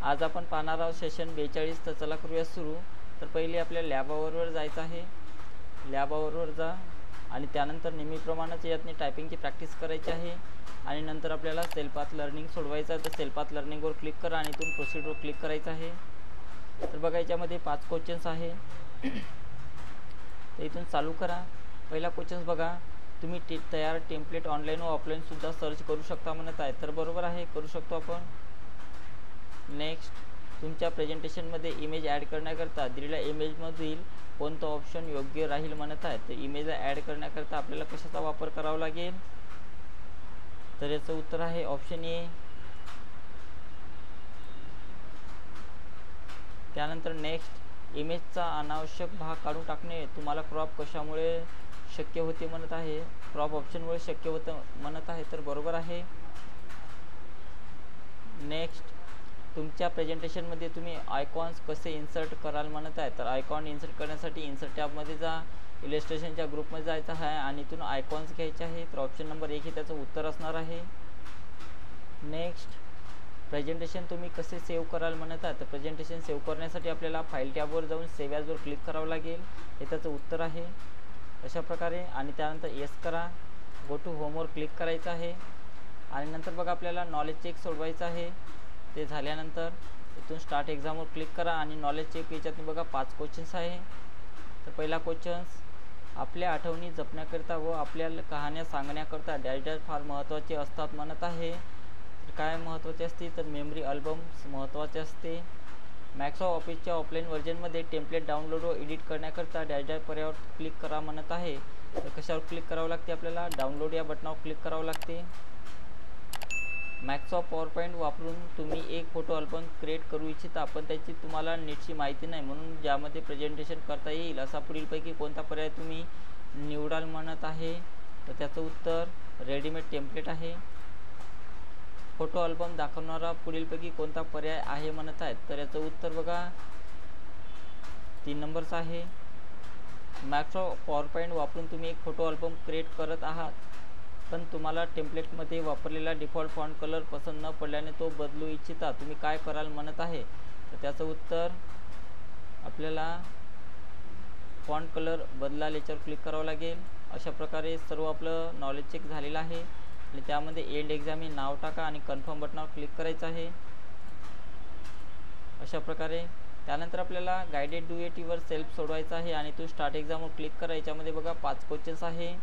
आज आपण पाहणार आहोत सेशन 42. तर चला करूया सुरू. तर पहिले आपल्या लॅबवर जायचं आहे. लॅबवर जा आणि त्यानंतर नेहमीप्रमाणेच यातनी टायपिंगची प्रॅक्टिस करायची आहे आणि नंतर आपल्याला सेल्फ पाथ लर्निंग सोडवायचं आहे. तर सेल्फ पाथ लर्निंगवर क्लिक करा आणि इथून प्रोसीडवर क्लिक करायचं आहे. तर बघा याच्यामध्ये 5 क्वेश्चन्स आहे. तर इथून चालू करा. पहिला क्वेश्चन्स बघा, तुम्ही तयार टेम्पलेट ऑनलाईन व ऑफलाईनसुद्धा सर्च करू शकता म्हणत आहे. तर बरोबर आहे, करू शकतो आपण. नेक्स्ट, तुमच्या प्रेझेंटेशनमध्ये इमेज ॲड करण्याकरता दिलेल्या इमेजमधील कोणतं ऑप्शन योग्य राहील म्हणत आहे. तर इमेजला ॲड करण्याकरता आपल्याला कशाचा वापर करावा लागेल. तर याचं उत्तर आहे ऑप्शन ए. त्यानंतर नेक्स्ट, इमेजचा अनावश्यक भाग काढून टाकणे तुम्हाला क्रॉप कशामुळे शक्य होते म्हणत आहे. क्रॉप ऑप्शनमुळे शक्य होतं म्हणत आहे. तर बरोबर आहे. नेक्स्ट, तुमच्या प्रेझेंटेशनमध्ये तुम्ही आयकॉन्स कसे इन्सर्ट कराल म्हणत आहे. तर आयकॉन इन्सर्ट करण्यासाठी इन्सर्ट टॅबमध्ये जा, इलस्ट्रेशनच्या ग्रुपमध्ये जायचं आहे आणि इथून आयकॉन्स घ्यायचे आहे. तर ऑप्शन नंबर 1 हे त्याचं उत्तर असणार आहे. नेक्स्ट, प्रेझेंटेशन तुम्ही कसे सेव्ह कराल म्हणत आहे. तर प्रेझेंटेशन सेव्ह करण्यासाठी आपल्याला फाईल टॅबवर जाऊन सेव्ह ॲजवर क्लिक करावं लागेल. हे त्याचं उत्तर आहे. अशा प्रकारे आणि त्यानंतर येस करा. गो टू होमवर क्लिक करायचं आहे आणि नंतर बघा आपल्याला नॉलेज चेक सोडवायचं आहे. ते झाल्यानंतर इथून स्टार्ट एक्झामवर क्लिक करा आणि नॉलेज चेक याच्यातून बघा 5 क्वेश्चन्स आहे. तर पहिला क्वेश्चन्स, आपल्या आठवणी जपण्याकरिता व आपल्या कहाण्या सांगण्याकरता डॅश डॅश फार महत्त्वाचे असतात म्हणत आहे. तर काय महत्त्वाचे असते. तर मेमरी अल्बम्स महत्त्वाचे असते. मायक्रोसॉफ्ट ऑफिसच्या ऑफलाईन व्हर्जनमध्ये टेम्पलेट डाउनलोड व एडिट करण्याकरता डॅश डॅश पर्यायावर क्लिक करा म्हणत आहे. तर कशावर क्लिक करावं लागते आपल्याला. डाउनलोड या बटनावर क्लिक करावं लागते. मायक्रोसॉफ्ट पॉवर पॉईंट वापरून तुम्ही एक फोटो अल्बम क्रिएट करू इच्छिता, पण त्याची तुम्हाला नीटची माहिती नाही, म्हणून ज्यामध्ये प्रेझेंटेशन करता येईल असा पुढीलपैकी कोणता पर्याय तुम्ही निवडाल म्हणत आहे. तर त्याचं उत्तर रेडीमेड टेम्पलेट आहे. फोटो अल्बम दाखवणारा पुढीलपैकी कोणता पर्याय आहे म्हणत आहेत. तर याचं उत्तर बघा 3 नंबरचं आहे. मायक्रोसॉफ्ट पॉवर पॉईंट वापरून तुम्ही एक फोटो अल्बम क्रिएट करत आहात, पण तुम्हाला टेम्पलेटमध्ये वापरलेला डिफॉल्ट फॉन्ट कलर पसंत न पडल्याने तो बदलू इच्छिता, तुम्ही काय कराल म्हणत आहे. तर त्याचं उत्तर आपल्याला फॉन्ट कलर बदलाल याच्यावर क्लिक करावं लागेल. अशा प्रकारे सर्व आपलं नॉलेज चेक झालेलं आहे आणि त्यामध्ये एंड एक्झाम हे नाव टाका आणि कन्फर्म बटनावर क्लिक करायचं आहे. अशा प्रकारे त्यानंतर आपल्याला गायडेड डुएटीवर सेल्फ सोडवायचं आहे आणि इथून स्टार्ट एक्झामवर क्लिक करा. याच्यामध्ये बघा 5 क्वेश्चन्स आहे.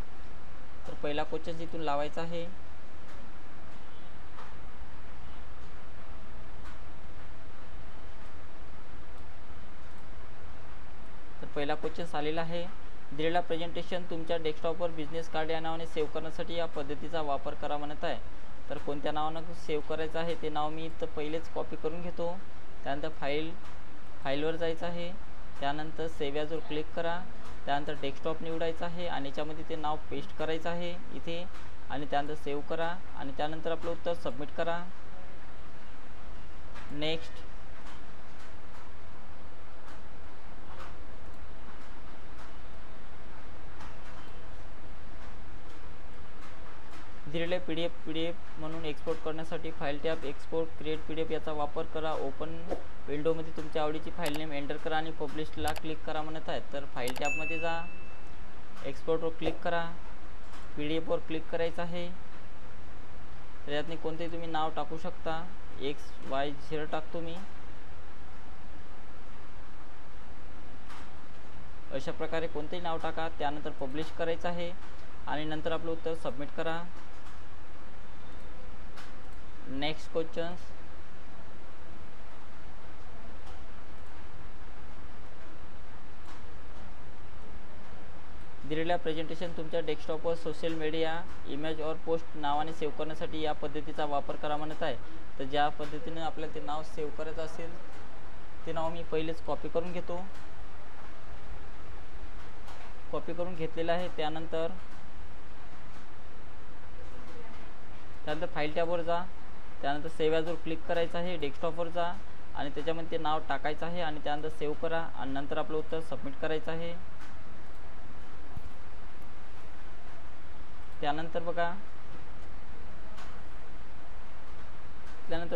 तर पहिला क्वेश्चन इथून लावायचा आहे. तर पहिला क्वेश्चन आलेला आहे. दिलेला प्रेझेंटेशन तुमच्या डेस्कटॉपवर बिझनेस कार्ड या नावाने सेव्ह करण्यासाठी या पद्धतीचा वापर करा म्हणत आहे. तर कोणत्या नावानं सेव्ह करायचं आहे ते नाव मी इथं पहिलेच कॉपी करून घेतो. त्यानंतर फाईलवर जायचं आहे. त्यानंतर सेव्ह ॲजवर क्लिक करा. त्यानंतर डेस्कटॉप निवडायचं आहे आणि याच्यामध्ये ते नाव पेस्ट करायचं आहे इथे आणि त्यानंतर सेव्ह करा आणि त्यानंतर आपलं उत्तर सबमिट करा. नेक्स्ट, दिलेले पीडीएफ म्हणून एक्सपोर्ट करण्यासाठी file tab, export, create PDF याचा वापर करा. ओपन विंडोमध्ये तुमच्या आवडीची फाईल नेम एंटर करा आणि पब्लिशला क्लिक करा म्हणत आहेत. तर फाईल टॅबमध्ये जा, एक्सपोर्टवर क्लिक करा, पीडीएफवर क्लिक करायचं आहे. तर यातनी कोणतेही तुम्ही नाव टाकू शकता. XYZ टाकतो मी. अशा प्रकारे कोणतेही नाव टाका. त्यानंतर पब्लिश करायचं आहे आणि नंतर आपलं उत्तर सबमिट करा. नेक्स्ट क्वेश्चन्स, दिलेल्या प्रेझेंटेशन तुमच्या डेस्कटॉपवर सोशल मीडिया, इमेज और पोस्ट नावाने सेव्ह करण्यासाठी या पद्धतीचा वापर करा म्हणत आहे. तर ज्या पद्धतीने आपल्याला ते नाव सेव्ह करायचं असेल ते नाव मी पहिलेच कॉपी करून घेतो. कॉपी करून घेतलेलं आहे. त्यानंतर फाईल टॅबवर जा. त्यानंतर सेव्ह ॲजवर क्लिक करायचं आहे. डेस्कटॉपवर जा आणि त्याच्यामध्ये ते नाव टाकायचं आहे आणि त्यानंतर सेव्ह करा आणि नंतर आपलं उत्तर सबमिट करायचं आहे. त्यानंतर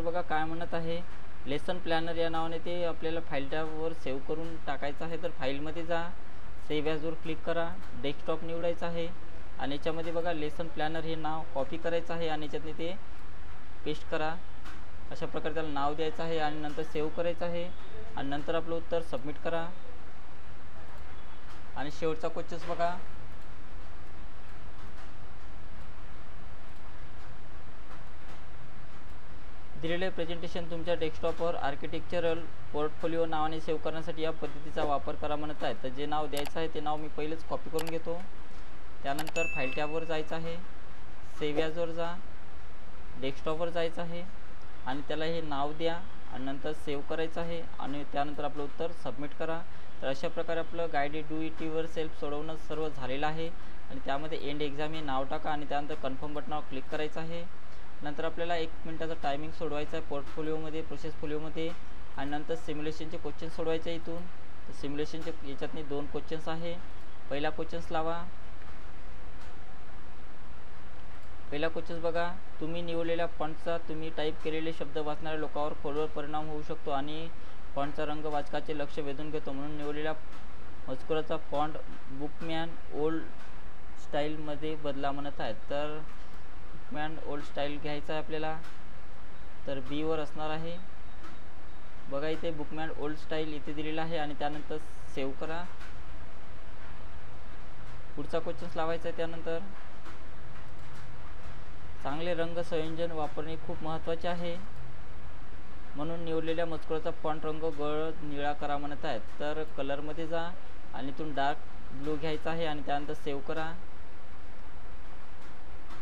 बघा काय म्हणत आहे. लेसन प्लॅनर या नावाने ते आपल्याला फाईल टॅबवर सेव्ह करून टाकायचं आहे. तर फाईलमध्ये जा, सेव्ह ॲजवर क्लिक करा, डेस्कटॉप निवडायचं आहे आणि याच्यामध्ये बघा लेसन प्लॅनर हे नाव कॉपी करायचं आहे आणि याच्यातनी ते पेस्ट करा. अशा प्रकारे त्याला नाव द्यायचं आहे आणि नंतर सेव्ह करायचं आहे आणि नंतर आपलं उत्तर सबमिट करा. आणि शेवटचा क्वेश्चन बघा, दिलेले प्रेझेंटेशन तुमच्या डेस्कटॉपवर आर्किटेक्चरल पोर्टफोलिओ नावाने सेव्ह करण्यासाठी या पद्धतीचा वापर करा म्हणत आहे. तर जे नाव द्यायचं आहे ते नाव मी पहिलेच कॉपी करून घेतो. त्यानंतर फाईल टॅबवर जायचं आहे, सेव्ह ॲजवर जा, डेस्कटॉपवर जायचं आहे आणि त्याला हे नाव द्या आणि नंतर सेव्ह करायचं आहे आणि त्यानंतर आपलं उत्तर सबमिट करा. तर अशा प्रकारे आपलं guided do it your self सोडवणं सर्व झालेलं आहे आणि त्यामध्ये एंड एक्झाम हे नाव टाका आणि त्यानंतर कन्फर्म बटनावर क्लिक करायचं आहे. नंतर आपल्याला 1 मिनिटाचा टायमिंग सोडवायचा आहे पोर्टफोलिओमध्ये, प्रोसेस फोलिओमध्ये आणि नंतर सिम्युलेशनचे क्वेश्चन सोडवायचे आहे इथून. तर सिम्युलेशनचे याच्यातनी 2 क्वेश्चन्स आहे. पहिला क्वेश्चन्स लावा. पहिला क्वेश्चन बघा, तुम्ही निवडलेल्या फॉन्टचा तुम्ही टाईप केलेले शब्द वाचणाऱ्या लोकांवर खोलवर परिणाम होऊ शकतो आणि फॉन्टचा रंग वाचकाचे लक्ष वेधून घेतो. म्हणून निवडलेल्या मजकुराचा फॉन्ट बुकमॅन ओल्ड स्टाईलमध्ये बदला म्हणत आहेत. तर बुकमॅन ओल्ड स्टाईल घ्यायचा आहे आपल्याला. तर बी वर असणार आहे बघा, इथे बुकमॅन ओल्ड स्टाईल इथे दिलेला आहे आणि त्यानंतर सेव्ह करा. पुढचा क्वेश्चन लावायचा आहे. त्यानंतर चांगले रंग संयोजन वापरणे खूप महत्त्वाचे आहे, म्हणून निवडलेल्या मजकुराचा फॉन्ट रंग गडद निळा करा म्हणत आहेत. तर कलरमध्ये जा आणि इथून डार्क ब्लू घ्यायचा आहे आणि त्यानंतर सेव्ह करा.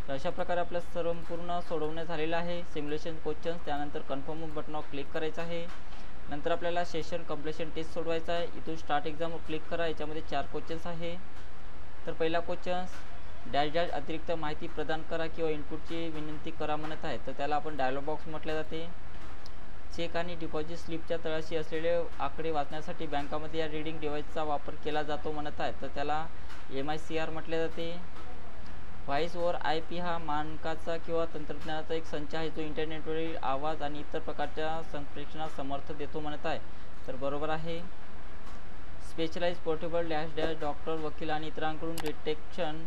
तर अशा प्रकारे आपलं संपूर्ण सोडवणं झालेलं आहे सिम्युलेशन क्वेश्चन्स. त्यानंतर कन्फर्म बटनावर क्लिक करायचं आहे. नंतर आपल्याला सेशन कंप्लीशन टेस्ट सोडवायचा आहे. इथून स्टार्ट एक्झामवर क्लिक करा. याच्यामध्ये 4 क्वेश्चन्स आहे. तर पहिला क्वेश्चन्स, डॅश डॅश अतिरिक्त माहिती प्रदान करा किंवा इनपुटची विनंती करा म्हणत आहे. तर त्याला आपण डायलॉग बॉक्स म्हटले जाते. चेक आणि डिपॉझिट स्लिपच्या तळाशी असलेले आकडे वाचण्यासाठी बँकामध्ये या रीडिंग डिव्हाइसचा वापर केला जातो म्हणत आहे. तर त्याला MICR म्हटले जाते. व्हॉइस ओव्हर IP हा मानकाचा किंवा तंत्रज्ञानाचा एक संच आहे जो इंटरनेटवरील आवाज आणि इतर प्रकारच्या संप्रेषणास समर्थन देतो म्हणत आहे. तर बरोबर आहे. Specialise portable dash dash doctor, वकील आणि इतरांकडून डिटेक्शन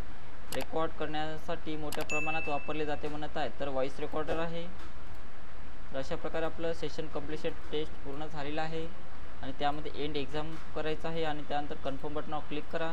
रेकॉर्ड करण्यासाठी मोठ्या प्रमाणात वापरले जाते म्हणत आहे. तर व्हॉइस रेकॉर्डर आहे. तर अशा प्रकारे आपलं सेशन कंप्लीशन टेस्ट पूर्ण झालेलं आहे आणि त्यामध्ये एंड एक्झाम करायचं आहे आणि त्यानंतर कन्फर्म बटनावर क्लिक करा.